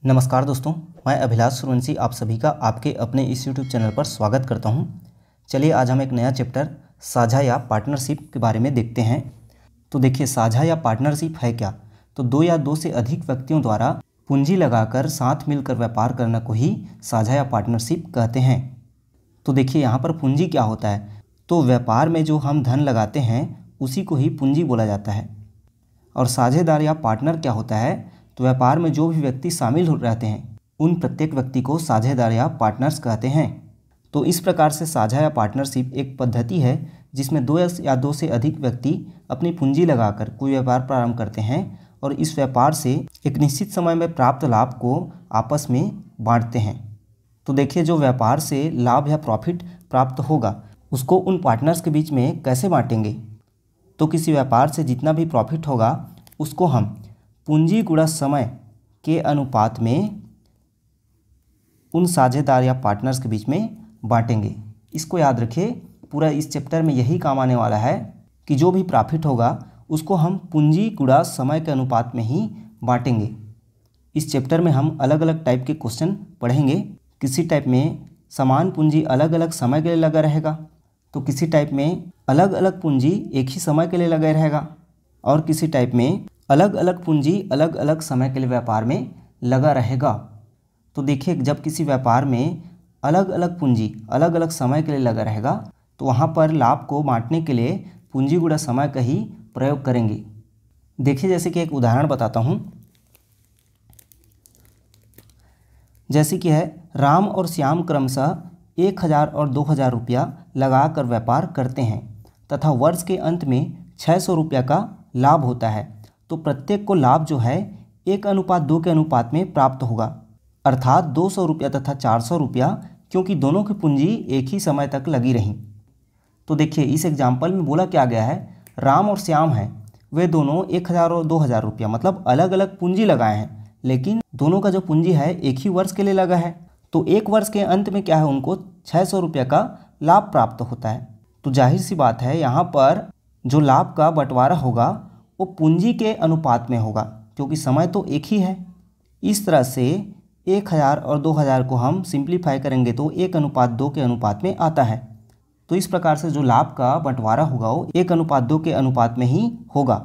नमस्कार दोस्तों, मैं अभिलाष सूर्यवंशी आप सभी का आपके अपने इस यूट्यूब चैनल पर स्वागत करता हूं। चलिए आज हम एक नया चैप्टर साझा या पार्टनरशिप के बारे में देखते हैं। तो देखिए, साझा या पार्टनरशिप है क्या? तो दो या दो से अधिक व्यक्तियों द्वारा पूंजी लगाकर साथ मिलकर व्यापार करने को ही साझा या पार्टनरशिप कहते हैं। तो देखिए, यहाँ पर पूंजी क्या होता है? तो व्यापार में जो हम धन लगाते हैं उसी को ही पूंजी बोला जाता है। और साझेदार या पार्टनर क्या होता है? तो व्यापार में जो भी व्यक्ति शामिल रहते हैं उन प्रत्येक व्यक्ति को साझेदार या पार्टनर्स कहते हैं। तो इस प्रकार से साझा या पार्टनरशिप एक पद्धति है जिसमें दो या दो से अधिक व्यक्ति अपनी पूंजी लगाकर कोई व्यापार प्रारंभ करते हैं और इस व्यापार से एक निश्चित समय में प्राप्त लाभ को आपस में बांटते हैं। तो देखिए, जो व्यापार से लाभ या प्रॉफिट प्राप्त होगा उसको उन पार्टनर्स के बीच में कैसे बांटेंगे? तो किसी व्यापार से जितना भी प्रॉफिट होगा उसको हम पूंजी गुणा समय के अनुपात में उन साझेदार या पार्टनर्स के बीच में बांटेंगे। इसको याद रखिए, पूरा इस चैप्टर में यही काम आने वाला है कि जो भी प्रॉफिट होगा उसको हम पूंजी गुणा समय के अनुपात में ही बांटेंगे। इस चैप्टर में हम अलग अलग टाइप के क्वेश्चन पढ़ेंगे। किसी टाइप में समान पूंजी अलग अलग समय के लिए लगा रहेगा, तो किसी टाइप में अलग अलग पूंजी एक ही समय के लिए लगा रहेगा, और किसी टाइप में अलग अलग पूंजी अलग अलग समय के लिए व्यापार में लगा रहेगा। तो देखिए, जब किसी व्यापार में अलग अलग पूंजी अलग अलग समय के लिए लगा रहेगा तो वहाँ पर लाभ को बांटने के लिए पूंजी गुणा समय का ही प्रयोग करेंगे। देखिए, जैसे कि एक उदाहरण बताता हूँ। जैसे कि है, राम और श्याम क्रमशः 1000 और 2000 रुपया लगाकर व्यापार करते हैं तथा वर्ष के अंत में 600 रुपया का लाभ होता है। तो प्रत्येक को लाभ जो है 1:2 के अनुपात में प्राप्त होगा, अर्थात 200 रुपया तथा 400 रुपया, क्योंकि दोनों की पूंजी एक ही समय तक लगी रहीं। तो देखिए, इस एग्जाम्पल में बोला क्या गया है, राम और श्याम हैं, वे दोनों 1000 और 2000 रुपया मतलब अलग अलग पूंजी लगाए हैं, लेकिन दोनों का जो पूंजी है एक ही वर्ष के लिए लगा है। तो एक वर्ष के अंत में क्या है, उनको 600 रुपया का लाभ प्राप्त होता है। तो जाहिर सी बात है, यहाँ पर जो लाभ का बंटवारा होगा वो पूंजी के अनुपात में होगा, क्योंकि समय तो एक ही है। इस तरह से 1000 और 2000 को हम सिंप्लीफाई करेंगे तो 1:2 के अनुपात में आता है। तो इस प्रकार से जो लाभ का बंटवारा होगा वो 1:2 के अनुपात में ही होगा।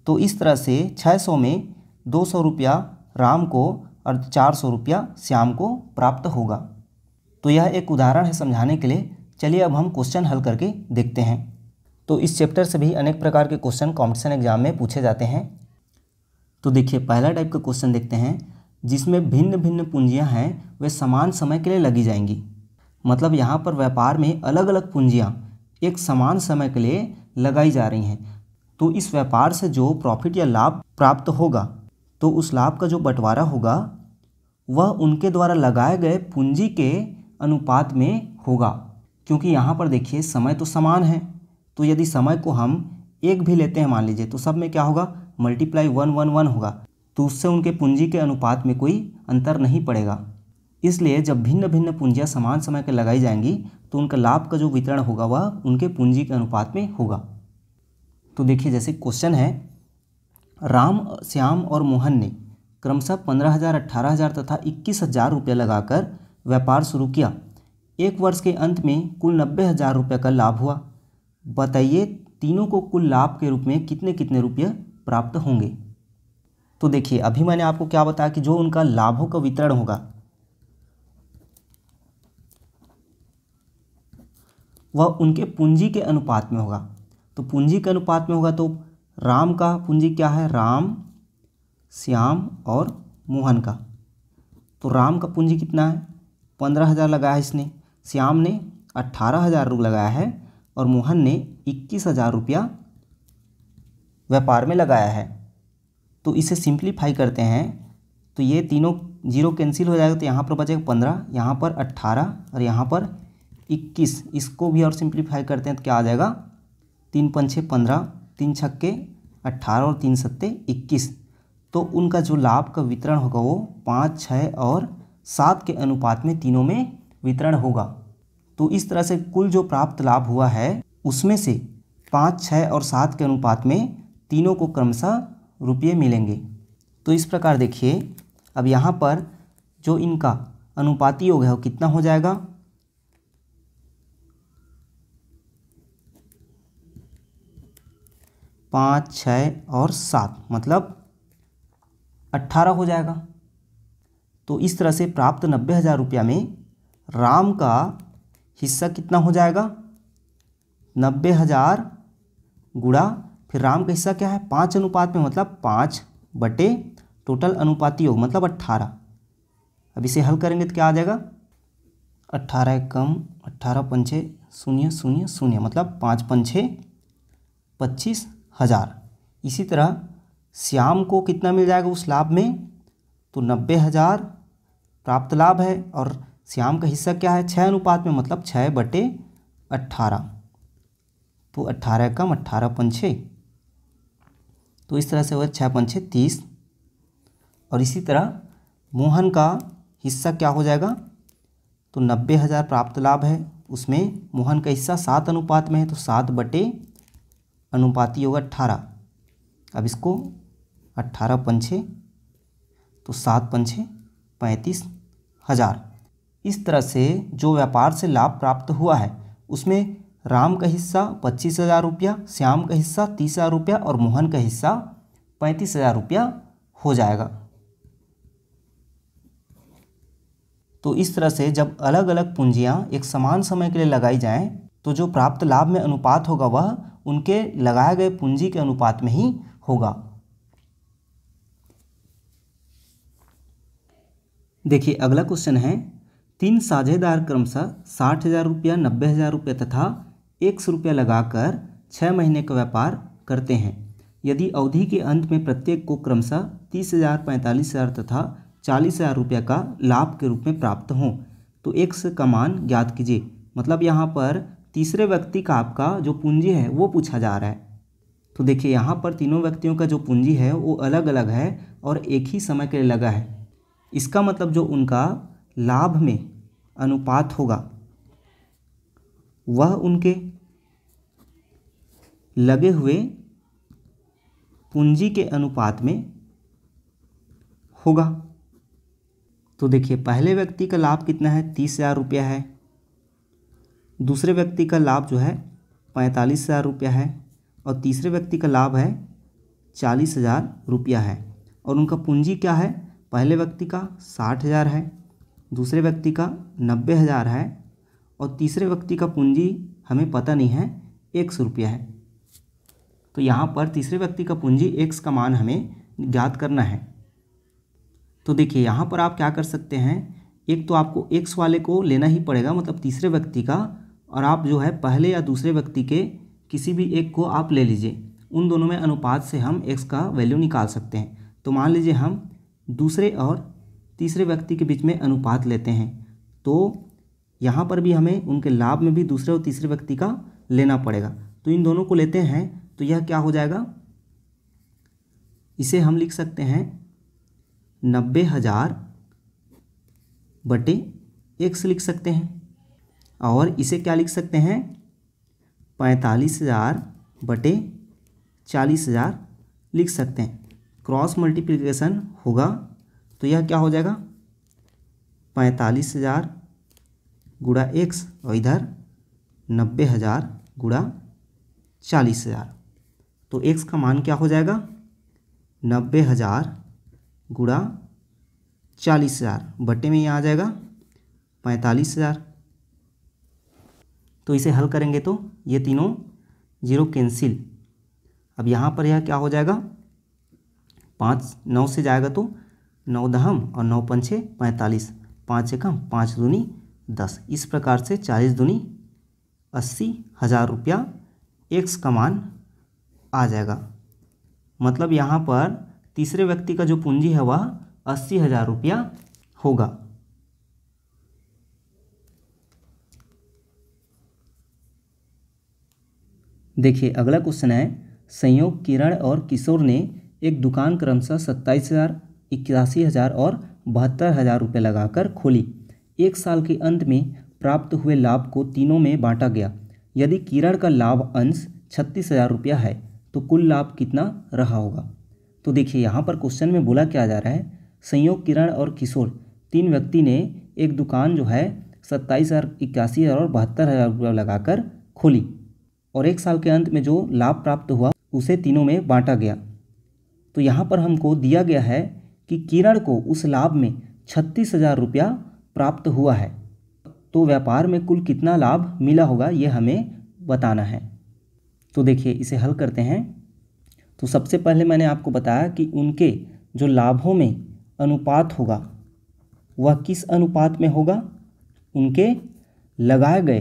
तो इस तरह से 600 में 200 रुपया राम को और 400 रुपया श्याम को प्राप्त होगा। तो यह एक उदाहरण है समझाने के लिए। चलिए अब हम क्वेश्चन हल करके देखते हैं। तो इस चैप्टर से भी अनेक प्रकार के क्वेश्चन कॉम्पिटिशन एग्जाम में पूछे जाते हैं। तो देखिए, पहला टाइप का क्वेश्चन देखते हैं, जिसमें भिन्न भिन्न पूंजियां हैं वे समान समय के लिए लगी जाएंगी। मतलब यहाँ पर व्यापार में अलग अलग पूंजियां एक समान समय के लिए लगाई जा रही हैं। तो इस व्यापार से जो प्रॉफिट या लाभ प्राप्त होगा तो उस लाभ का जो बंटवारा होगा वह उनके द्वारा लगाए गए पूंजी के अनुपात में होगा, क्योंकि यहाँ पर देखिए समय तो समान है। तो यदि समय को हम एक भी लेते हैं मान लीजिए, तो सब में क्या होगा, मल्टीप्लाई 1 होगा, तो उससे उनके पूंजी के अनुपात में कोई अंतर नहीं पड़ेगा। इसलिए जब भिन्न भिन्न पूंजियां समान समय के लगाई जाएंगी तो उनका लाभ का जो वितरण होगा वह उनके पूंजी के अनुपात में होगा। तो देखिए, जैसे क्वेश्चन है, राम, श्याम और मोहन ने क्रमशः 15,000, 18,000 तथा 21,000 रुपया लगाकर व्यापार शुरू किया। एक वर्ष के अंत में कुल 90,000 रुपये का लाभ हुआ। बताइए तीनों को कुल लाभ के रूप में कितने कितने रुपये प्राप्त होंगे? तो देखिए, अभी मैंने आपको क्या बताया कि जो उनका लाभों का वितरण होगा वह उनके पूंजी के अनुपात में होगा। तो पूंजी के अनुपात में होगा तो राम का पूंजी क्या है, राम, श्याम और मोहन का। तो राम का पूंजी कितना है, 15,000 लगाया है इसने, श्याम ने 18,000 लगाया है और मोहन ने 21,000 रुपया व्यापार में लगाया है। तो इसे सिंप्लीफाई करते हैं तो ये तीनों जीरो कैंसिल हो जाएगा, तो यहाँ पर बचेगा 15, यहाँ पर 18 और यहाँ पर 21। इसको भी और सिंप्लीफाई करते हैं तो क्या आ जाएगा, 3 पंचे 15, 3 छक्के 18 और 3 सत्ते 21। तो उनका जो लाभ का वितरण होगा वो 5, 6 और 7 के अनुपात में तीनों में वितरण होगा। तो इस तरह से कुल जो प्राप्त लाभ हुआ है उसमें से 5, 6 और 7 के अनुपात में तीनों को क्रमशः रुपये मिलेंगे। तो इस प्रकार देखिए, अब यहाँ पर जो इनका अनुपाती योग है वो कितना हो जाएगा, 5, 6 और 7 मतलब 18 हो जाएगा। तो इस तरह से प्राप्त 90,000 रुपया में राम का हिस्सा कितना हो जाएगा, 90,000 गुणा फिर राम का हिस्सा क्या है 5 अनुपात में मतलब 5 बटे टोटल अनुपाती योग मतलब 18। अब इसे हल करेंगे तो क्या आ जाएगा, 18 कम 18 पंछे 0 0 0 मतलब 5 पंछे 25,000। इसी तरह श्याम को कितना मिल जाएगा उस लाभ में, तो 90,000 प्राप्त लाभ है और श्याम का हिस्सा क्या है 6 अनुपात में मतलब 6 बटे 18। तो 18 कम 18 पंछे, तो इस तरह से होगा 6 पंछे 30। और इसी तरह मोहन का हिस्सा क्या हो जाएगा, तो 90,000 प्राप्त लाभ है, उसमें मोहन का हिस्सा 7 अनुपात में है तो 7 बटे अनुपाती होगा 18। अब इसको 18 पंछे तो 7 पंछे 35,000। इस तरह से जो व्यापार से लाभ प्राप्त हुआ है उसमें राम का हिस्सा 25,000 रुपया, श्याम का हिस्सा 30,000 रुपया और मोहन का हिस्सा 35,000 रुपया हो जाएगा। तो इस तरह से जब अलग अलग पूंजियां एक समान समय के लिए लगाई जाएं तो जो प्राप्त लाभ में अनुपात होगा वह उनके लगाए गए पूंजी के अनुपात में ही होगा। देखिए अगला क्वेश्चन है, 3 साझेदार क्रमशः 60,000 रुपया, 90,000 रुपया तथा 100 रुपया लगाकर 6 महीने का व्यापार करते हैं। यदि अवधि के अंत में प्रत्येक को क्रमशः 30,000, 45,000 तथा 40,000 रुपया का लाभ के रूप में प्राप्त हों तो x का मान ज्ञात कीजिए। मतलब यहाँ पर तीसरे व्यक्ति का आपका जो पूंजी है वो पूछा जा रहा है। तो देखिए यहाँ पर तीनों व्यक्तियों का जो पूंजी है वो अलग अलग है और एक ही समय के लिए लगा है। इसका मतलब जो उनका लाभ में अनुपात होगा वह उनके लगे हुए पूंजी के अनुपात में होगा। तो देखिए पहले व्यक्ति का लाभ कितना है 30,000 रुपया है, दूसरे व्यक्ति का लाभ जो है 45,000 रुपया है और तीसरे व्यक्ति का लाभ है 40,000 रुपया है। और उनका पूंजी क्या है, पहले व्यक्ति का 60,000 है, दूसरे व्यक्ति का 90,000 है और तीसरे व्यक्ति का पूंजी हमें पता नहीं है 100 रुपया है। तो यहाँ पर तीसरे व्यक्ति का पूंजी x का मान हमें ज्ञात करना है। तो देखिए यहाँ पर आप क्या कर सकते हैं, एक तो आपको x वाले को लेना ही पड़ेगा मतलब तीसरे व्यक्ति का, और आप जो है पहले या दूसरे व्यक्ति के किसी भी एक को आप ले लीजिए। उन दोनों में अनुपात से हम x का वैल्यू निकाल सकते हैं। तो मान लीजिए हम दूसरे और तीसरे व्यक्ति के बीच में अनुपात लेते हैं, तो यहाँ पर भी हमें उनके लाभ में भी दूसरे और तीसरे व्यक्ति का लेना पड़ेगा। तो इन दोनों को लेते हैं तो यह क्या हो जाएगा, इसे हम लिख सकते हैं 90,000 बटे x लिख सकते हैं, और इसे क्या लिख सकते हैं 45,000 बटे 40,000 लिख सकते हैं। क्रॉस मल्टीप्लिकेशन होगा तो यह क्या हो जाएगा 45,000 गुणा x और इधर 90,000 गुणा 40,000। तो x का मान क्या हो जाएगा 90,000 गुणा 40,000 बटे में यहाँ आ जाएगा 45,000। तो इसे हल करेंगे तो ये तीनों जीरो कैंसिल। अब यहाँ पर यह क्या हो जाएगा 5 9 से जाएगा तो 9 दहम और 9 पंछे 45, 5 एकम 5 दूनी 10। इस प्रकार से 40 दूनी 80,000 रुपया x का मान आ जाएगा। मतलब यहाँ पर तीसरे व्यक्ति का जो पूंजी है वह 80,000 रुपया होगा। देखिए अगला क्वेश्चन है, संयोग किरण और किशोर ने एक दुकान क्रमशः 27,000, 81,000 और 72,000 रुपये लगाकर खोली। एक साल के अंत में प्राप्त हुए लाभ को तीनों में बांटा गया। यदि किरण का लाभ अंश 36,000 रुपया है तो कुल लाभ कितना रहा होगा। तो देखिए यहाँ पर क्वेश्चन में बोला क्या जा रहा है, संयोग किरण और किशोर 3 व्यक्ति ने एक दुकान जो है 27,000, 81,000 और 72,000 रुपये लगाकर खोली और 1 साल के अंत में जो लाभ प्राप्त हुआ उसे तीनों में बांटा गया। तो यहाँ पर हमको दिया गया है कि किरण को उस लाभ में 36,000 रुपया प्राप्त हुआ है, तो व्यापार में कुल कितना लाभ मिला होगा ये हमें बताना है। तो देखिए इसे हल करते हैं। तो सबसे पहले मैंने आपको बताया कि उनके जो लाभों में अनुपात होगा वह किस अनुपात में होगा, उनके लगाए गए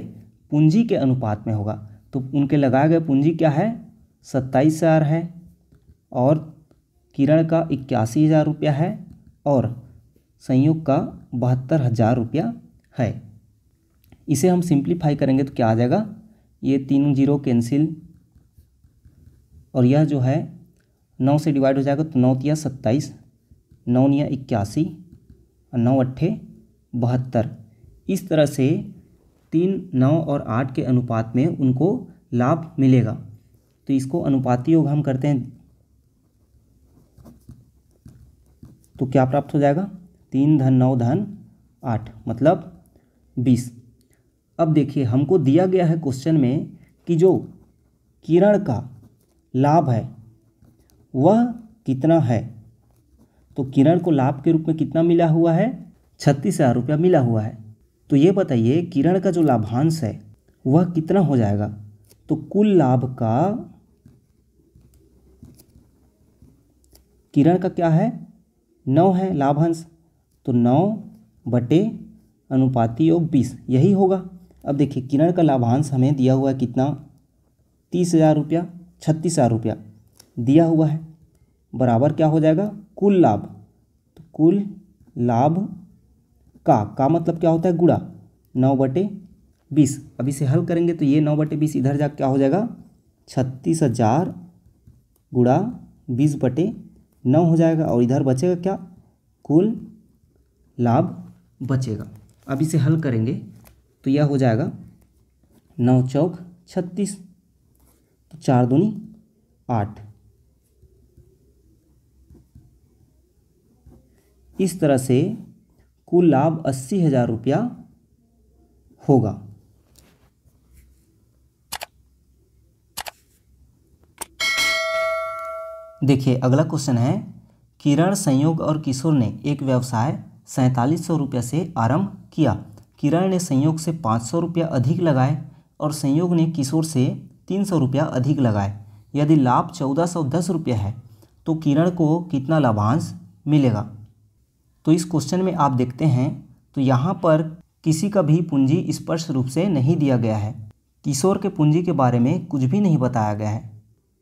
पूंजी के अनुपात में होगा। तो उनके लगाए गए पूंजी क्या है, 27,000 है और किरण का 81,000 रुपया है और संयोग का 72,000 रुपया है। इसे हम सिंप्लीफाई करेंगे तो क्या आ जाएगा, ये 3 जीरो कैंसिल और यह जो है 9 से डिवाइड हो जाएगा तो 9 तिया 27, 9 निया 81 और 9 अट्ठे 72। इस तरह से 3, 9 और 8 के अनुपात में उनको लाभ मिलेगा। तो इसको अनुपाती योग हम करते हैं तो क्या प्राप्त हो जाएगा, 3 धन 9 धन 8 मतलब 20। अब देखिए हमको दिया गया है क्वेश्चन में कि जो किरण का लाभ है वह कितना है। तो किरण को लाभ के रूप में कितना मिला हुआ है, 36,000 रुपया मिला हुआ है। तो ये बताइए किरण का जो लाभांश है वह कितना हो जाएगा। तो कुल लाभ का किरण का क्या है, 9 है लाभांश, तो 9 बटे अनुपाती योग 20 यही होगा। अब देखिए किरण का लाभांश हमें दिया हुआ है कितना, 30,000 रुपया, 36,000 रुपया दिया हुआ है, बराबर क्या हो जाएगा, कुल लाभ। तो कुल लाभ का मतलब क्या होता है, गुणा 9 बटे 20। अब इसे हल करेंगे तो ये 9 बटे 20 इधर जा क्या हो जाएगा, 36,000 गुणा 20 बटे 9 हो जाएगा और इधर बचेगा क्या, कुल लाभ बचेगा। अब इसे हल करेंगे तो यह हो जाएगा 9 चौक 36, तो 4 दूनी 8। इस तरह से कुल लाभ 80,000 रुपया होगा। देखिए अगला क्वेश्चन है, किरण, संयोग और किशोर ने एक व्यवसाय 4700 रुपये से आरंभ किया। किरण ने संयोग से 500 रुपया अधिक लगाए और संयोग ने किशोर से 300 रुपया अधिक लगाए। यदि लाभ 1410 रुपया है तो किरण को कितना लाभांश मिलेगा। तो इस क्वेश्चन में आप देखते हैं तो यहाँ पर किसी का भी पूंजी स्पष्ट रूप से नहीं दिया गया है। किशोर के पूंजी के बारे में कुछ भी नहीं बताया गया है।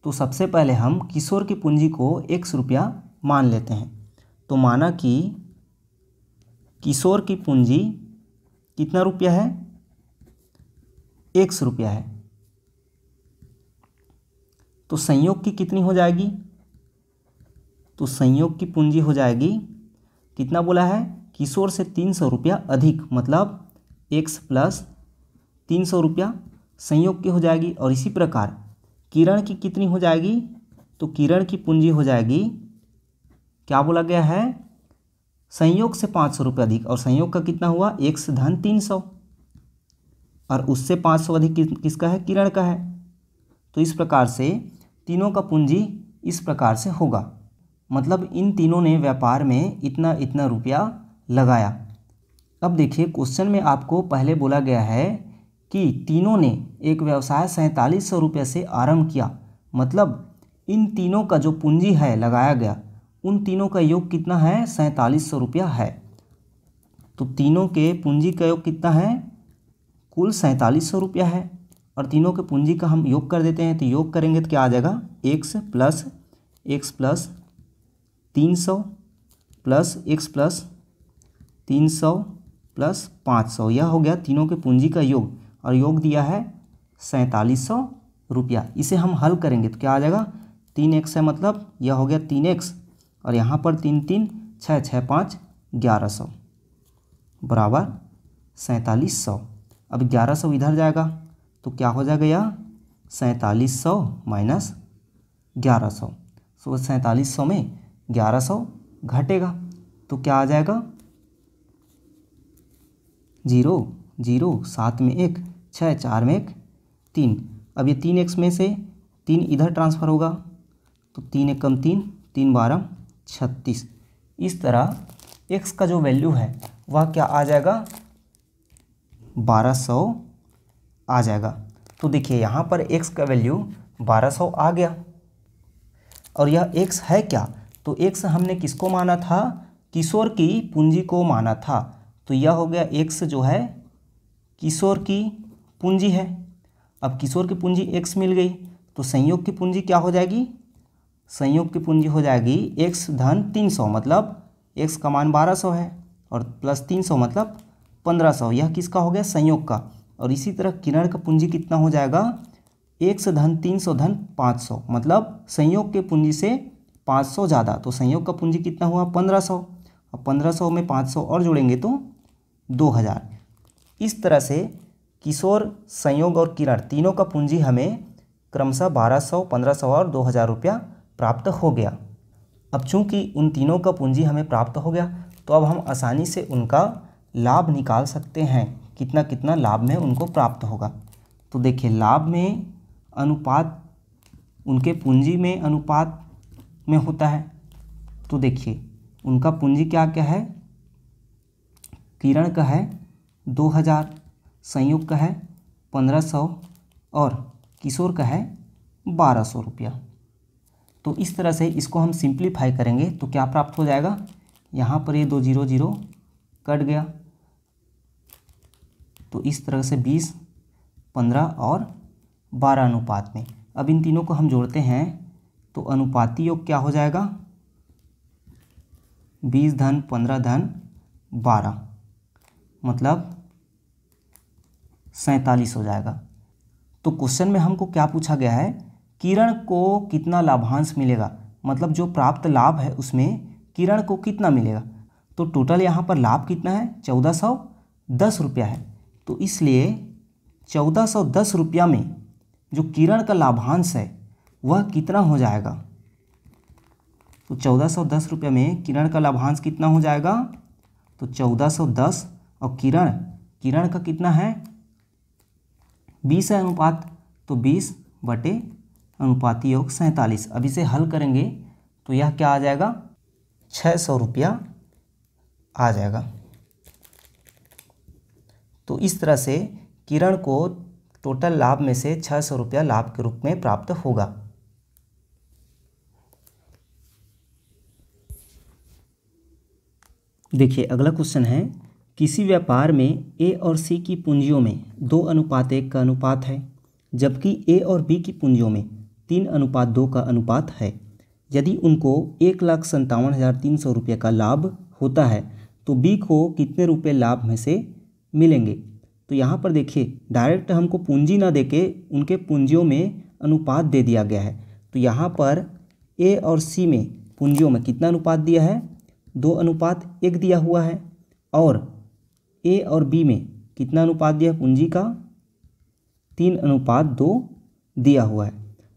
तो सबसे पहले हम किशोर की पूंजी को x रुपया मान लेते हैं। तो माना कि किशोर की पूंजी कितना रुपया है, x रुपया है। तो संयोग की कितनी हो जाएगी, तो संयोग की पूंजी हो जाएगी कितना बोला है, किशोर से 300 रुपया अधिक, मतलब x प्लस 300 रुपया संयोग की हो जाएगी। और इसी प्रकार किरण की कितनी हो जाएगी, तो किरण की पूंजी हो जाएगी, क्या बोला गया है, संयोग से 500 रुपये अधिक, और संयोग का कितना हुआ, x धन 300 और उससे 500 अधिक किसका है, किरण का है। तो इस प्रकार से तीनों का पूंजी इस प्रकार से होगा, मतलब इन तीनों ने व्यापार में इतना इतना रुपया लगाया। अब देखिए क्वेश्चन में आपको पहले बोला गया है कि तीनों ने एक व्यवसाय 4700 रुपये से आरंभ किया, मतलब इन तीनों का जो पूंजी है लगाया गया उन तीनों का योग कितना है, 4700 रुपया है। तो तीनों के पूंजी का योग कितना है, कुल 4700 रुपया है। और तीनों के पूंजी का हम योग कर देते हैं, तो योग करेंगे तो क्या आ जाएगा, x plus 300 plus x plus 300 plus 500, यह हो गया तीनों के पूंजी का योग, और योग दिया है 4700 रुपया। इसे हम हल करेंगे तो क्या आ जाएगा, 3x है, मतलब यह हो गया 3x और यहाँ पर 3 3 6 6 5 1100 बराबर 4700। अब 1100 इधर जाएगा तो क्या हो जाएगा, यह 4700 माइनस 1100। सो 4700 में 1100 घटेगा, तो क्या आ जाएगा 0 0 7 में 1 6 4 में 1 3। अब ये 3x में से 3 इधर ट्रांसफ़र होगा तो 3 1 कम 3 3 12 36। इस तरह x का जो वैल्यू है वह क्या आ जाएगा 1200 आ जाएगा। तो देखिए यहाँ पर x का वैल्यू 1200 आ गया। और यह x है क्या, तो x हमने किसको माना था, किशोर की पूंजी को माना था। तो यह हो गया x जो है किशोर की पूंजी है। अब किशोर की पूंजी x मिल गई तो संयोग की पूंजी क्या हो जाएगी, संयोग की पूंजी हो जाएगी x धन 300, मतलब x का मान 1200 है और प्लस 300 मतलब 1500। यह किसका हो गया, संयोग का। और इसी तरह किरण का पूंजी कितना हो जाएगा, x धन 300 धन 500, मतलब संयोग के पूंजी से 500 ज़्यादा। तो संयोग का पूंजी कितना हुआ 1500। अब 1500 में 500 और जोड़ेंगे तो 2000। इस तरह से किशोर, संयोग और किरण तीनों का पूंजी हमें क्रमशः 1200, 1500 और 2000 रुपया प्राप्त हो गया। अब चूंकि उन तीनों का पूंजी हमें प्राप्त हो गया तो अब हम आसानी से उनका लाभ निकाल सकते हैं, कितना कितना लाभ में उनको प्राप्त होगा। तो देखिए लाभ में अनुपात उनके पूंजी में अनुपात में होता है। तो देखिए उनका पूंजी क्या क्या है, किरण का है 2000, संयोग का है 1500 और किशोर का है 1200 रुपया। तो इस तरह से इसको हम सिंप्लीफाई करेंगे तो क्या प्राप्त हो जाएगा, यहाँ पर ये 2 0 0 कट गया। तो इस तरह से 20, 15 और 12 अनुपात में। अब इन तीनों को हम जोड़ते हैं तो अनुपाती योग क्या हो जाएगा, 20 धन 15 धन 12 मतलब 47 हो जाएगा। तो क्वेश्चन में हमको क्या पूछा गया है, किरण को कितना लाभांश मिलेगा, मतलब जो प्राप्त लाभ है उसमें किरण को कितना मिलेगा। तो टोटल यहाँ पर लाभ कितना है 1410 रुपया है। तो इसलिए 1410 रुपया में जो किरण का लाभांश है वह कितना हो जाएगा। तो 1410 रुपये में किरण का लाभांश कितना हो जाएगा, तो 1410 और किरण का कितना है 20 है अनुपात, तो 20 बटे अनुपाती योग 47। अब इसे हल करेंगे तो यह क्या आ जाएगा 600 रुपया आ जाएगा। तो इस तरह से किरण को टोटल लाभ में से 600 रुपया लाभ के रूप में प्राप्त होगा। देखिए अगला क्वेश्चन है, किसी व्यापार में ए और सी की पूंजियों में 2:1 का अनुपात है, जबकि ए और बी की पूंजियों में 3:2 का अनुपात है। यदि उनको 1,57,300 रुपये का लाभ होता है तो बी को कितने रुपए लाभ में से मिलेंगे। तो यहाँ पर देखिए डायरेक्ट हमको पूंजी ना देके उनके पूंजियों में अनुपात दे दिया गया है। तो यहाँ पर ए और सी में पूंजियों में कितना अनुपात दिया है, 2:1 दिया हुआ है। और ए और बी में कितना अनुपात दिया है पूंजी का, 3:2 दिया हुआ है।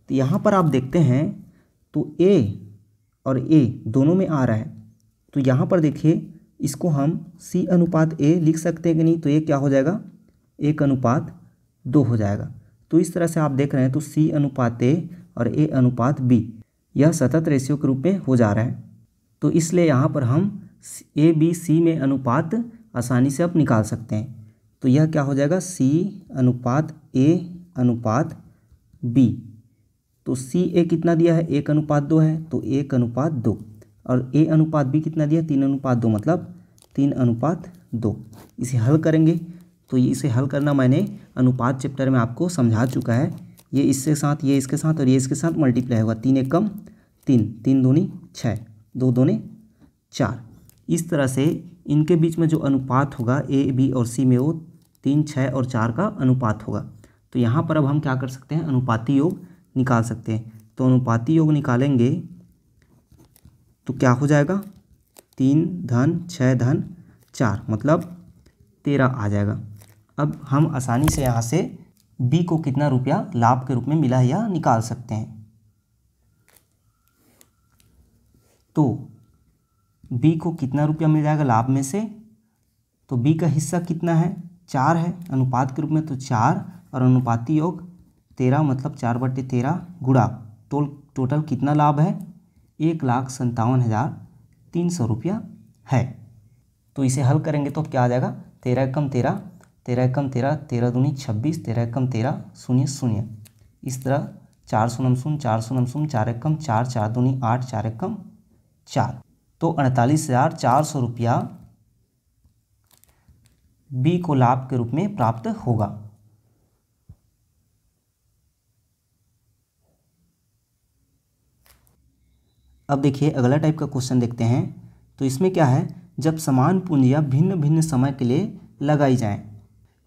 तो यहाँ पर आप देखते हैं तो ए और ए दोनों में आ रहा है। तो यहाँ पर देखिए इसको हम C/A लिख सकते हैं कि नहीं, तो ये क्या हो जाएगा 1:2 हो जाएगा। तो इस तरह से आप देख रहे हैं तो C/A और A/B यह सतत रेशियो के रूप में हो जा रहा है। तो इसलिए यहाँ पर हम ABC में अनुपात आसानी से अब निकाल सकते हैं। तो यह क्या हो जाएगा C/A/B। तो CA कितना दिया है 1:2 है, तो 1:2 और A/B कितना दिया 3:2 मतलब 3:2। इसे हल करेंगे तो इसे हल करना मैंने अनुपात चैप्टर में आपको समझा चुका है। ये इसके साथ, ये इसके साथ और ये इसके साथ मल्टीप्लाई होगा, 3 1 3, 3 दूनी 6, 2 दूनी 4। इस तरह से इनके बीच में जो अनुपात होगा A, B और C में वो 3, 6 और 4 का अनुपात होगा। तो यहाँ पर अब हम क्या कर सकते हैं, अनुपाती योग निकाल सकते हैं। तो अनुपाती योग निकालेंगे तो क्या हो जाएगा 3 धन 6 धन 4 मतलब 13 आ जाएगा। अब हम आसानी से यहाँ से B को कितना रुपया लाभ के रूप में मिला है या निकाल सकते हैं। तो बी को कितना रुपया मिल जाएगा लाभ में से, तो बी का हिस्सा कितना है, 4 है अनुपात के रूप में, तो 4 और अनुपाती योग 13 मतलब 4/13 गुणा टोटल कितना लाभ है, 1,57,300 रुपया है। तो इसे हल करेंगे तो क्या आ जाएगा, 13 एकम 13, 13 एकम 13, 13 दूनी 26, 13 एकम 13, 0 0। इस तरह 4 शून्य शून्य, 4 शून्य शून्य, 4 एकम 4, 4 दूनी 8, 4 एकम 4। तो 48,400 रुपया बी को लाभ के रूप में प्राप्त होगा। अब देखिए अगला टाइप का क्वेश्चन देखते हैं। तो इसमें क्या है, जब समान पूंजियां भिन्न भिन्न समय के लिए लगाई जाएं,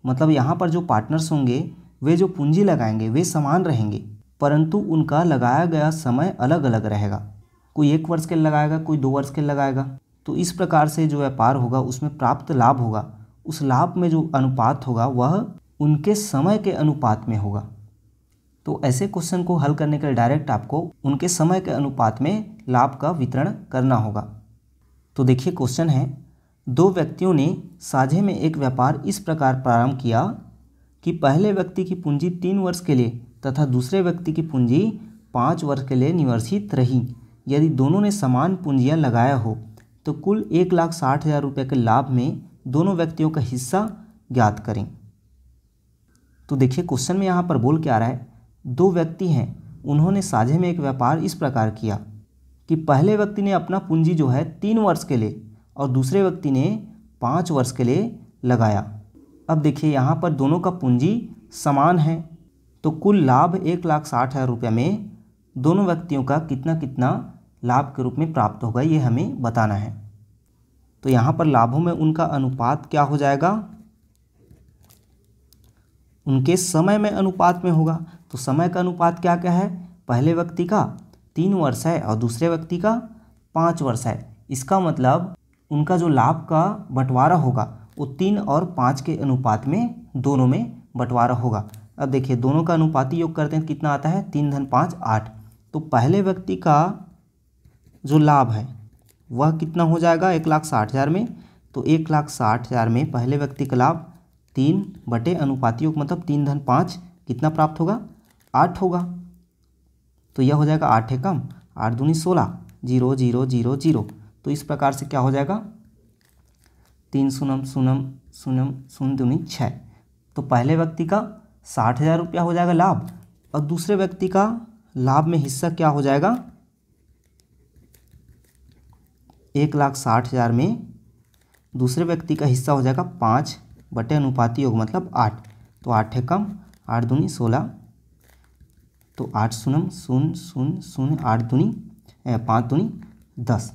मतलब यहाँ पर जो पार्टनर्स होंगे वे जो पूंजी लगाएंगे वे समान रहेंगे, परंतु उनका लगाया गया समय अलग अलग रहेगा। कोई 1 वर्ष के लिए लगाएगा, कोई 2 वर्ष के लिए लगाएगा। तो इस प्रकार से जो व्यापार होगा उसमें प्राप्त लाभ होगा, उस लाभ में जो अनुपात होगा वह उनके समय के अनुपात में होगा। तो ऐसे क्वेश्चन को हल करने के लिए डायरेक्ट आपको उनके समय के अनुपात में लाभ का वितरण करना होगा। तो देखिए क्वेश्चन है, 2 व्यक्तियों ने साझे में एक व्यापार इस प्रकार प्रारंभ किया कि पहले व्यक्ति की पूंजी 3 वर्ष के लिए तथा दूसरे व्यक्ति की पूंजी 5 वर्ष के लिए निवेशित रही। यदि दोनों ने समान पूंजियां लगाया हो तो कुल 1,60,000 रुपये के लाभ में दोनों व्यक्तियों का हिस्सा ज्ञात करें। तो देखिए क्वेश्चन में यहाँ पर बोल क्या रहा है, 2 व्यक्ति हैं, उन्होंने साझे में एक व्यापार इस प्रकार किया कि पहले व्यक्ति ने अपना पूंजी जो है 3 वर्ष के लिए और दूसरे व्यक्ति ने 5 वर्ष के लिए लगाया। अब देखिए यहाँ पर दोनों का पूंजी समान है, तो कुल लाभ 1,60,000 रुपये में दोनों व्यक्तियों का कितना कितना लाभ के रूप में प्राप्त होगा ये हमें बताना है। तो यहाँ पर लाभों में उनका अनुपात क्या हो जाएगा, उनके समय में अनुपात में होगा। तो समय का अनुपात क्या क्या है, पहले व्यक्ति का 3 वर्ष है और दूसरे व्यक्ति का 5 वर्ष है। इसका मतलब उनका जो लाभ का बंटवारा होगा वो 3 और 5 के अनुपात में दोनों में बंटवारा होगा। अब देखिए दोनों का अनुपाती योग करते हैं, कितना आता है, 3 धन 5 8। तो पहले व्यक्ति का जो लाभ है वह कितना हो जाएगा 1,60,000 में। तो 1,60,000 में पहले व्यक्ति का लाभ 3 बटे अनुपाती योग मतलब 3 धन 5 कितना प्राप्त होगा, 8 होगा। तो यह हो जाएगा 8 एकम 8 दूनी 16, 0 0 0 0। तो इस प्रकार से क्या हो जाएगा, 3 शून्य शून्य शून्य शून्य दूनी 6। तो पहले व्यक्ति का 60,000 रुपया हो जाएगा लाभ और दूसरे व्यक्ति का लाभ में हिस्सा क्या हो जाएगा, 1,60,000 में दूसरे व्यक्ति का हिस्सा हो जाएगा 5 बटे अनुपाती योग मतलब 8। तो 8 एकम 8 दूनी 16, तो 8 शून्य शून्य शून्य शून्य 8 दूनी 5 दूनी 10।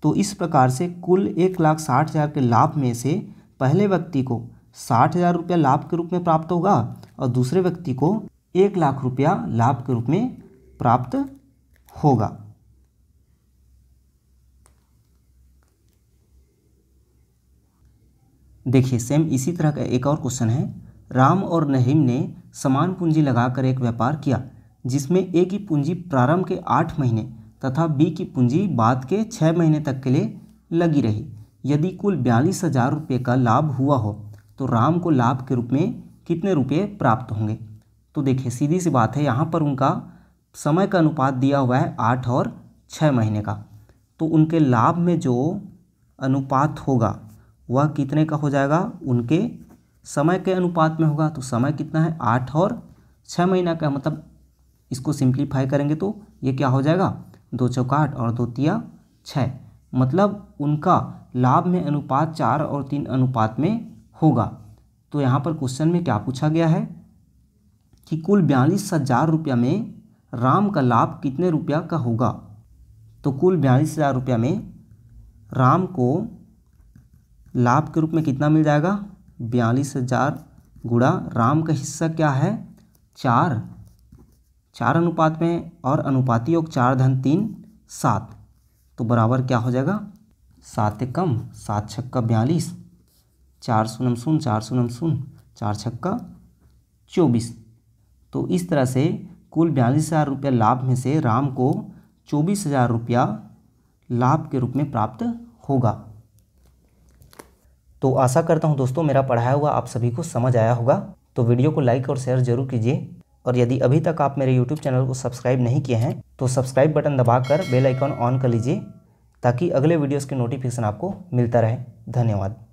तो इस प्रकार से कुल 1,60,000 के लाभ में से पहले व्यक्ति को 60,000 रुपया लाभ के रूप में प्राप्त होगा और दूसरे व्यक्ति को 1,00,000 रुपया लाभ के रूप में प्राप्त होगा। देखिए सेम इसी तरह का एक और क्वेश्चन है, राम और नहीम ने समान पूंजी लगाकर एक व्यापार किया जिसमें ए की पूंजी प्रारंभ के 8 महीने तथा बी की पूंजी बाद के 6 महीने तक के लिए लगी रही। यदि कुल 42,000 रुपये का लाभ हुआ हो तो राम को लाभ के रूप में कितने रुपये प्राप्त होंगे। तो देखिए सीधी सी बात है, यहाँ पर उनका समय का अनुपात दिया हुआ है 8 और 6 महीने का। तो उनके लाभ में जो अनुपात होगा वह कितने का हो जाएगा, उनके समय के अनुपात में होगा। तो समय कितना है 8 और 6 महीना का, मतलब इसको सिंप्लीफाई करेंगे तो ये क्या हो जाएगा 2 चौका 8 और 2 तिया 6, मतलब उनका लाभ में अनुपात 4 और 3 अनुपात में होगा। तो यहाँ पर क्वेश्चन में क्या पूछा गया है कि कुल 42,000 रुपया में राम का लाभ कितने रुपया का होगा। तो कुल 42,000 रुपया में राम को लाभ के रूप में कितना मिल जाएगा, 42,000 गुणा राम का हिस्सा क्या है 4 अनुपात में और अनुपाती योग 4 धन 3 7। तो बराबर क्या हो जाएगा 7 एकम 7 छक्का 42, 4 शून्य शून्य 4 शून्य शून्य 4 छक्का 24। तो इस तरह से कुल 42,000 रुपया लाभ में से राम को 24,000 रुपया लाभ के रूप में प्राप्त होगा। तो आशा करता हूं दोस्तों मेरा पढ़ाया हुआ आप सभी को समझ आया होगा। तो वीडियो को लाइक और शेयर जरूर कीजिए, और यदि अभी तक आप मेरे यूट्यूब चैनल को सब्सक्राइब नहीं किए हैं तो सब्सक्राइब बटन दबाकर बेल आइकन ऑन कर लीजिए, ताकि अगले वीडियोस के नोटिफिकेशन आपको मिलता रहे। धन्यवाद।